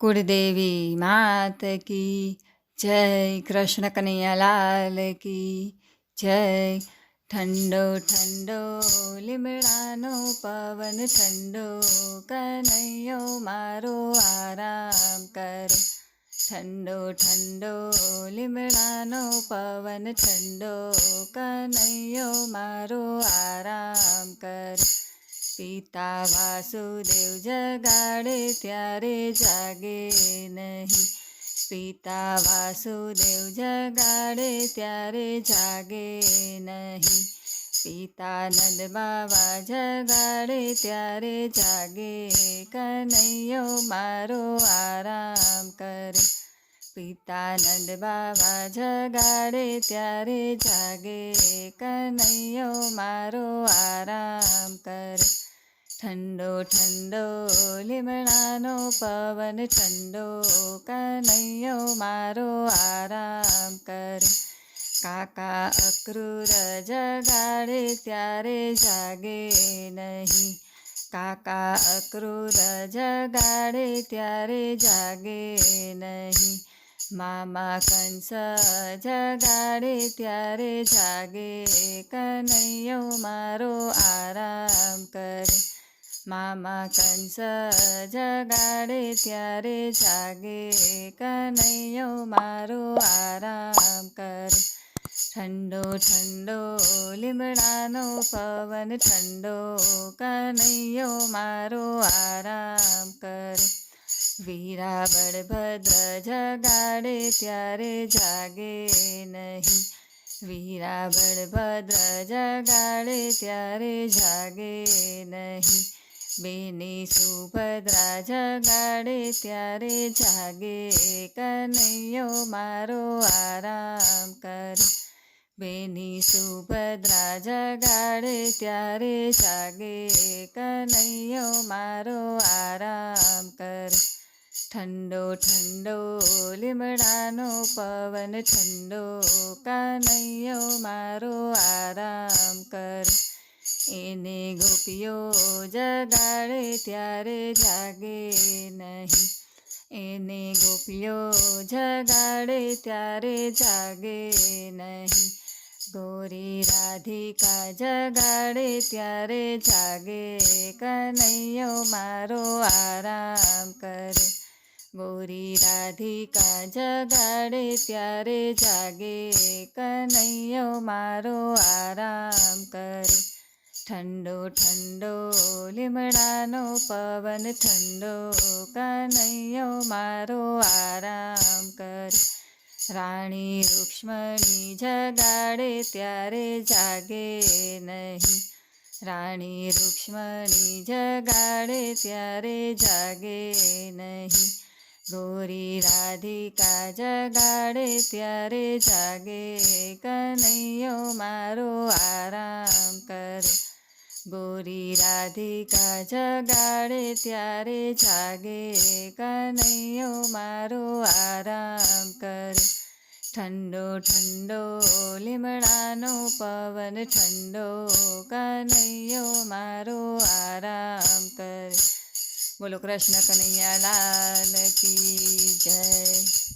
कुलदेवी मात की जय। कृष्ण कन्हैया लाल की जय। ठंडो ठंडो લીમડાનો પવન ઠંડો, કનૈયો મારો આરામ કરે। ઠંડો ઠંડો લીમડાનો પવન ઠંડો, કનૈયો મારો આરામ કરે। પિતા વાસુદેવ જગાડે ત્યારે જાગે નહીં, પિતા વાસુદેવ જગાડે ત્યારે જાગે નહીં। પિતા નંદ બાવા જગાડે ત્યારે જાગે, કનૈયો મારો આરામ કરે। પિતા નંદ બાવા જગાડે ત્યારે જાગે, કનૈયો મારો આરામ કરે। ઠંડો ઠંડો લીમડાનો પવન ઠંડો, કનૈયો મારો આરામ કરે। કાકા અક્રૂર જગાડે ત્યારે જાગે નહીં, કાકા અક્રૂર જગાડે ત્યારે જાગે નહીં। મામા કંસ જગાડે ત્યારે જાગે, કનૈયો મારો આરામ કરે। મામા કંસ જગાડે ત્યારે જાગે, કનૈયો મારો આરામ કરે। ઠંડો ઠંડો લીમડાનો પવન ઠંડો, કનૈયો મારો આરામ કરે। વીરા બળભદ્ર જગાડે ત્યારે જાગે નહીં, વીરા બળભદ્ર જગાડે ત્યારે જાગે નહીં। બેની સુભદ્રા જગાડે ત્યારે જાગે, કનૈયો મારો આરામ કરે। બેની સુભદ્રા જગાડે ત્યારે જાગે, કનૈયો મારો આરામ કરે। ઠંડો ઠંડો લીમડાનો પવન ઠંડો, કનૈયો મારો આરામ કરે। એને ગોપીઓ જગાડે ત્યારે જાગે નહીં, એને ગોપીઓ જગાડે ત્યારે જાગે નહીં। ગોરી રાધિકા જગાડે ત્યારે જાગે, કનૈયો મારો આરામ કરે। ગોરી રાધિકા જગાડે ત્યારે જાગે, કનૈયો મારો આરામ કરે। ઠંડો ઠંડો લીમડાનો પવન ઠંડો, કનૈયો મારો આરામ કરે। રાણી રૂક્ષ્મણી જગાડે ત્યારે જાગે નહીં, રાણી રૂક્ષ્મણી જગાડે ત્યારે જાગે નહીં। ગોરી રાધિકા જગાડે ત્યારે જાગે, કનૈયો મારો આરામ કરે। ગોરી રાધિકા જગાડે ત્યારે જાગે, કનૈયો મારો આરામ કરે। ઠંડો ઠંડો લીમડાનો પવન ઠંડો, કનૈયો મારો આરામ કરે। બોલો કૃષ્ણ કનૈયા લાલ કી જય।